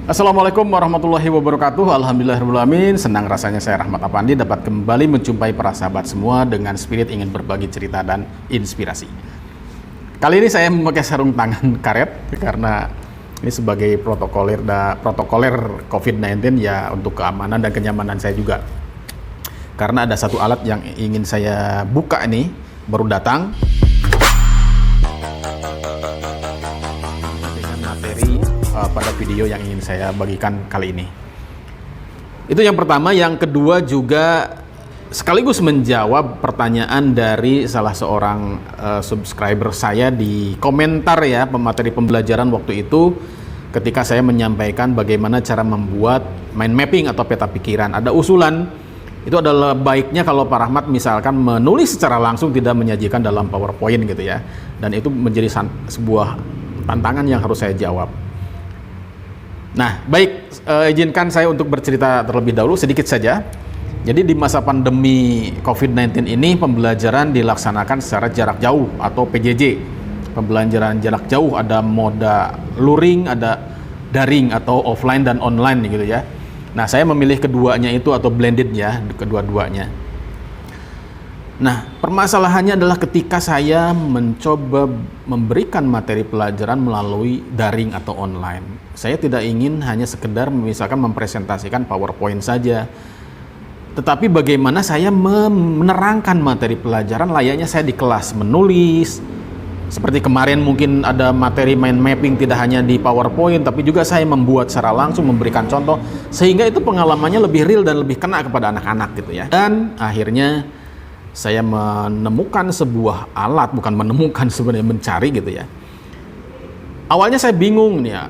Assalamualaikum warahmatullahi wabarakatuh. Alhamdulillahirrahmanirrahim. Senang rasanya saya Rahmat Apandi dapat kembali menjumpai para sahabat semua dengan spirit ingin berbagi cerita dan inspirasi. Kali ini saya memakai sarung tangan karet karena ini sebagai protokoler COVID-19 ya, untuk keamanan dan kenyamanan saya juga. Karena ada satu alat yang ingin saya buka ini baru datang. Pada video yang ingin saya bagikan kali ini. Itu yang pertama. Yang kedua juga sekaligus menjawab pertanyaan dari salah seorang subscriber saya di komentar ya, pemateri pembelajaran waktu itu ketika saya menyampaikan bagaimana cara membuat mind mapping atau peta pikiran. Ada usulan, itu adalah baiknya kalau Pak Rahmat misalkan menulis secara langsung, tidak menyajikan dalam PowerPoint gitu ya. Dan itu menjadi sebuah tantangan yang harus saya jawab. Nah, baik, izinkan saya untuk bercerita terlebih dahulu sedikit saja. Jadi di masa pandemi COVID-19 ini pembelajaran dilaksanakan secara jarak jauh atau PJJ. Pembelajaran jarak jauh, ada moda luring, ada daring atau offline dan online gitu ya. Nah, saya memilih keduanya itu atau blended ya, kedua-duanya. Nah, permasalahannya adalah ketika saya mencoba memberikan materi pelajaran melalui daring atau online. Saya tidak ingin hanya sekedar misalkan mempresentasikan PowerPoint saja. Tetapi bagaimana saya menerangkan materi pelajaran layaknya saya di kelas menulis. Seperti kemarin mungkin ada materi mind mapping tidak hanya di PowerPoint, tapi juga saya membuat secara langsung, memberikan contoh. Sehingga itu pengalamannya lebih real dan lebih kena kepada anak-anak gitu ya. Dan akhirnya saya menemukan sebuah alat, bukan menemukan sebenarnya, mencari gitu ya. Awalnya saya bingung nih ya,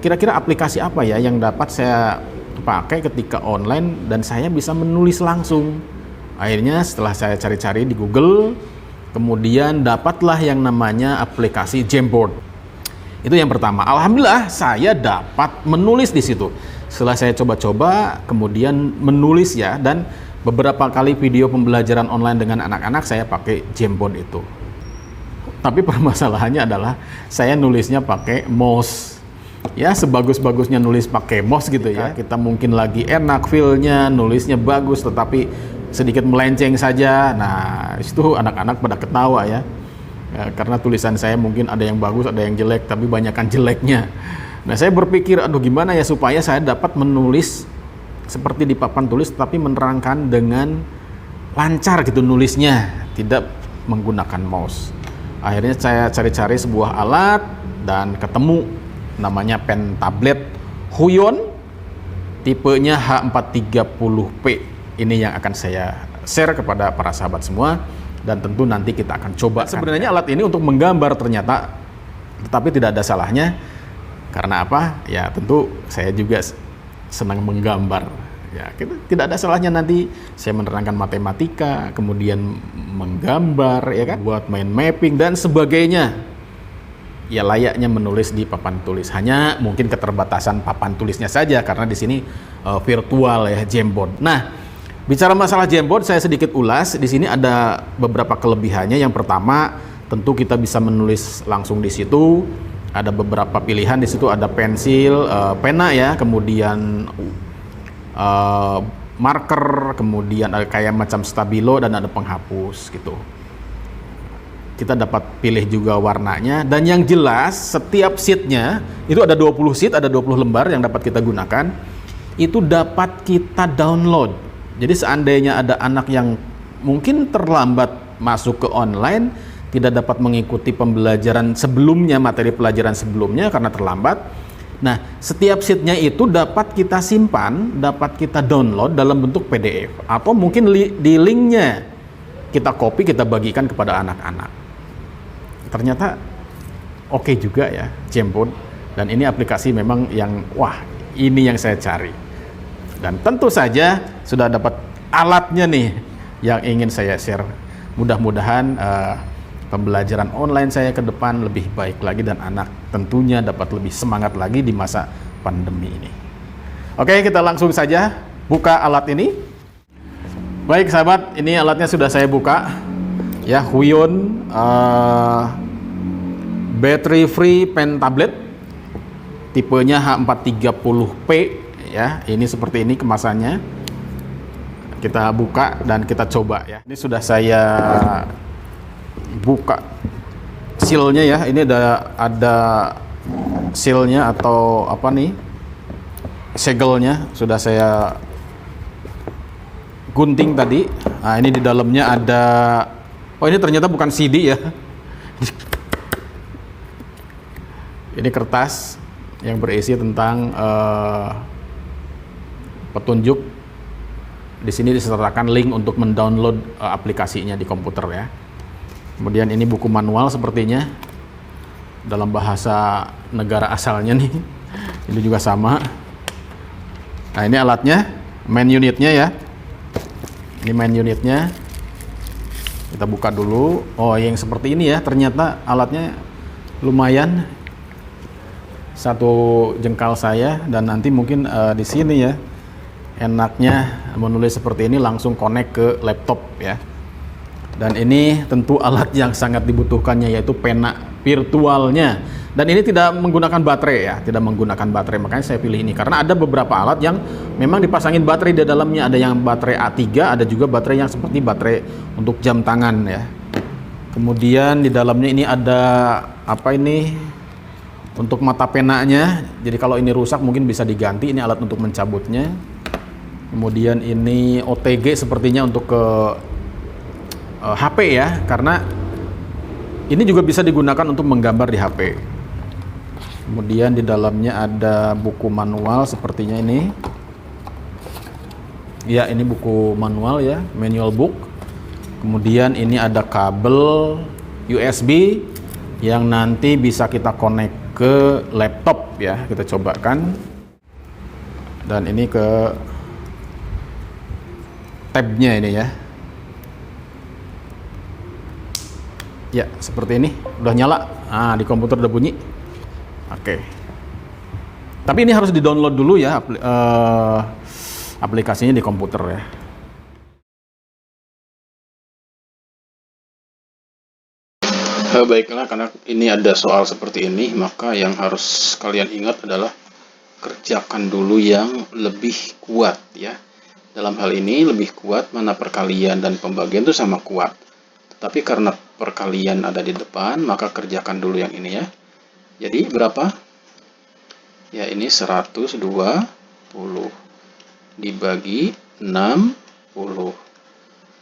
kira-kira aplikasi apa ya yang dapat saya pakai ketika online dan saya bisa menulis langsung. Akhirnya setelah saya cari-cari di Google, kemudian dapatlah yang namanya aplikasi Jamboard. Itu yang pertama. Alhamdulillah saya dapat menulis di situ. Setelah saya coba-coba, kemudian menulis ya, dan beberapa kali video pembelajaran online dengan anak-anak saya pakai Jamboard itu. Tapi permasalahannya adalah saya nulisnya pakai mouse. Ya, sebagus-bagusnya nulis pakai mouse gitu ya. Kita mungkin lagi enak feel-nya, nulisnya bagus, tetapi sedikit melenceng saja. Nah, itu anak-anak pada ketawa ya. Karena tulisan saya mungkin ada yang bagus, ada yang jelek, tapi banyakkan jeleknya. Nah, saya berpikir, aduh gimana ya supaya saya dapat menulis seperti di papan tulis, tapi menerangkan dengan lancar gitu nulisnya, tidak menggunakan mouse. Akhirnya saya cari-cari sebuah alat dan ketemu, namanya pen tablet Huion, tipenya H430P. Ini yang akan saya share kepada para sahabat semua, dan tentu nanti kita akan coba. Sebenarnya alat ini untuk menggambar ternyata, tetapi tidak ada salahnya. Karena apa? Ya tentu saya juga senang menggambar ya, tidak ada salahnya nanti saya menerangkan matematika, kemudian menggambar ya kan, buat mind mapping dan sebagainya. Ya layaknya menulis di papan tulis, hanya mungkin keterbatasan papan tulisnya saja karena di sini virtual ya, Jamboard. Nah, bicara masalah Jamboard saya sedikit ulas. Di sini ada beberapa kelebihannya. Yang pertama, tentu kita bisa menulis langsung di situ. Ada beberapa pilihan di situ, ada pensil, pena ya, kemudian marker, kemudian ada kayak macam stabilo dan ada penghapus gitu. Kita dapat pilih juga warnanya, dan yang jelas setiap sheetnya itu ada 20 sheet, ada 20 lembar yang dapat kita gunakan. Itu dapat kita download. Jadi seandainya ada anak yang mungkin terlambat masuk ke online, tidak dapat mengikuti pembelajaran sebelumnya, materi pelajaran sebelumnya karena terlambat. Nah, setiap sheetnya itu dapat kita simpan, dapat kita download dalam bentuk PDF, atau mungkin di linknya kita copy, kita bagikan kepada anak-anak. Ternyata oke juga ya Jamboard, dan ini aplikasi memang yang wah, ini yang saya cari. Dan tentu saja sudah dapat alatnya nih yang ingin saya share. Mudah-mudahan pembelajaran online saya ke depan lebih baik lagi, dan anak tentunya dapat lebih semangat lagi di masa pandemi ini. Oke, kita langsung saja buka alat ini. Baik sahabat, ini alatnya sudah saya buka ya, Huion battery free pen tablet tipenya H430P ya. Ini seperti ini kemasannya. Kita buka dan kita coba ya. Ini sudah saya buka sealnya ya. Ini ada sealnya atau apa nih, segelnya sudah saya gunting tadi. Nah, ini di dalamnya ada, oh ini ternyata bukan CD ya. Ini kertas yang berisi tentang petunjuk. Di sini disertakan link untuk mendownload aplikasinya di komputer ya. Kemudian ini buku manual sepertinya dalam bahasa negara asalnya nih. Ini juga sama. Nah, ini alatnya, main unitnya ya. Ini main unitnya. Kita buka dulu. Oh, yang seperti ini ya. Ternyata alatnya lumayan. Satu jengkal saya, dan nanti mungkin di sini ya. Enaknya menulis seperti ini langsung connect ke laptop ya. Dan ini tentu alat yang sangat dibutuhkannya, yaitu pena virtualnya. Dan ini tidak menggunakan baterai ya, tidak menggunakan baterai. Makanya saya pilih ini karena ada beberapa alat yang memang dipasangin baterai di dalamnya. Ada yang baterai A3, ada juga baterai yang seperti baterai untuk jam tangan ya. Kemudian di dalamnya ini ada apa ini? Untuk mata penanya. Jadi kalau ini rusak mungkin bisa diganti. Ini alat untuk mencabutnya. Kemudian ini OTG sepertinya untuk ke HP ya, karena ini juga bisa digunakan untuk menggambar di HP. Kemudian di dalamnya ada buku manual sepertinya ini. Ya, ini buku manual ya, manual book. Kemudian ini ada kabel USB yang nanti bisa kita connect ke laptop ya. Kita cobakan. Dan ini ke tabnya ini ya. Ya, seperti ini. Udah nyala. Nah, di komputer udah bunyi. Oke. Tapi ini harus di-download dulu ya aplikasinya di komputer ya. Baiklah, karena ini ada soal seperti ini, maka yang harus kalian ingat adalah kerjakan dulu yang lebih kuat ya. Dalam hal ini lebih kuat mana perkalian dan pembagian itu sama kuat. Tapi karena perkalian ada di depan, maka kerjakan dulu yang ini ya. Jadi berapa? Ya, ini 120 dibagi 60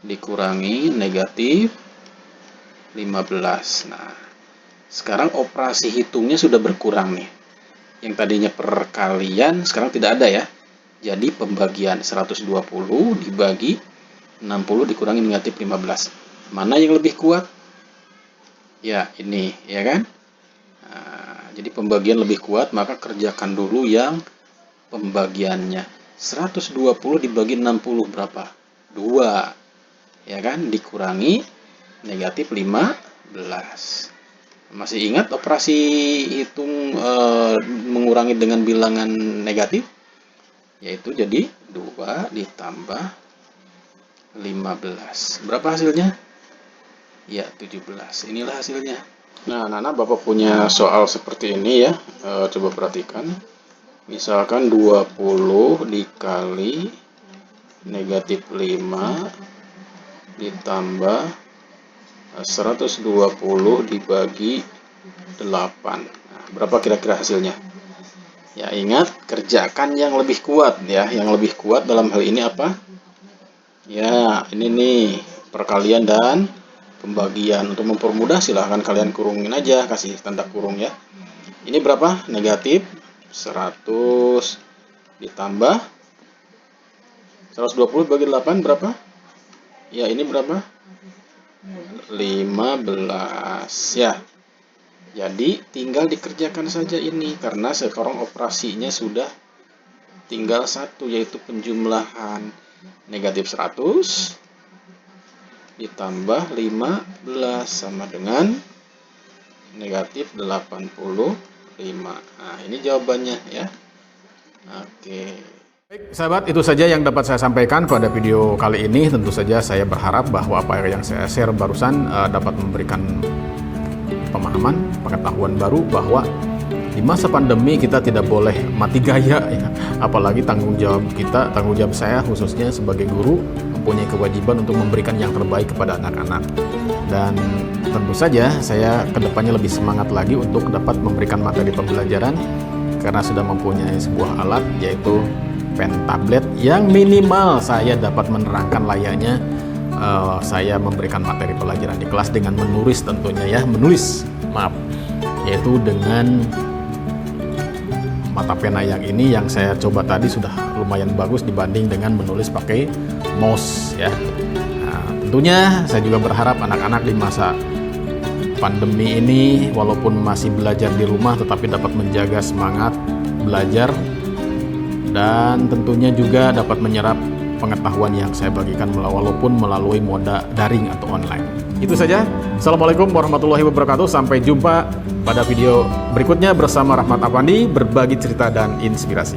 dikurangi negatif 15. Nah, sekarang operasi hitungnya sudah berkurang nih. Yang tadinya perkalian sekarang tidak ada ya. Jadi pembagian 120 dibagi 60 dikurangi negatif 15. Mana yang lebih kuat? Ya, ini, ya kan? Nah, jadi pembagian lebih kuat, maka kerjakan dulu yang pembagiannya. 120 dibagi 60 berapa? 2. Ya kan? Dikurangi negatif 15. Masih ingat operasi hitung mengurangi dengan bilangan negatif? Yaitu jadi 2 ditambah 15. Berapa hasilnya? Ya, 17. Inilah hasilnya. Nah, anak-anak, Bapak punya soal seperti ini ya. Coba perhatikan. Misalkan 20 dikali negatif 5 ditambah 120 dibagi 8. Nah, berapa kira-kira hasilnya? Ya, ingat, kerjakan yang lebih kuat ya. Yang lebih kuat dalam hal ini apa? Ya, ini nih, perkalian dan pembagian. Untuk mempermudah silahkan kalian kurungin aja, kasih tanda kurung ya. Ini berapa? Negatif 100 ditambah 120 bagi 8 berapa? Ya, ini berapa? 15 ya. Jadi tinggal dikerjakan saja ini, karena sekarang operasinya sudah tinggal satu, yaitu penjumlahan. Negatif 100 ditambah 15 sama dengan negatif 85. Nah, ini jawabannya ya. Oke. Baik, sahabat, itu saja yang dapat saya sampaikan pada video kali ini. Tentu saja saya berharap bahwa apa yang saya share barusan dapat memberikan pemahaman, pengetahuan baru bahwa Di masa pandemi kita tidak boleh mati gaya ya. Apalagi tanggung jawab saya khususnya sebagai guru mempunyai kewajiban untuk memberikan yang terbaik kepada anak-anak. Dan tentu saja saya kedepannya lebih semangat lagi untuk dapat memberikan materi pembelajaran karena sudah mempunyai sebuah alat yaitu pen tablet yang minimal saya dapat menerangkan layaknya saya memberikan materi pelajaran di kelas dengan menulis tentunya ya, yaitu dengan mata pena yang ini yang saya coba tadi sudah lumayan bagus dibanding dengan menulis pakai mouse ya. Nah, tentunya saya juga berharap anak-anak di masa pandemi ini walaupun masih belajar di rumah tetapi dapat menjaga semangat belajar dan tentunya juga dapat menyerap pengetahuan yang saya bagikan walaupun melalui moda daring atau online. Itu saja. Assalamualaikum warahmatullahi wabarakatuh. Sampai jumpa pada video berikutnya bersama Rahmat Afandi, berbagi cerita dan inspirasi.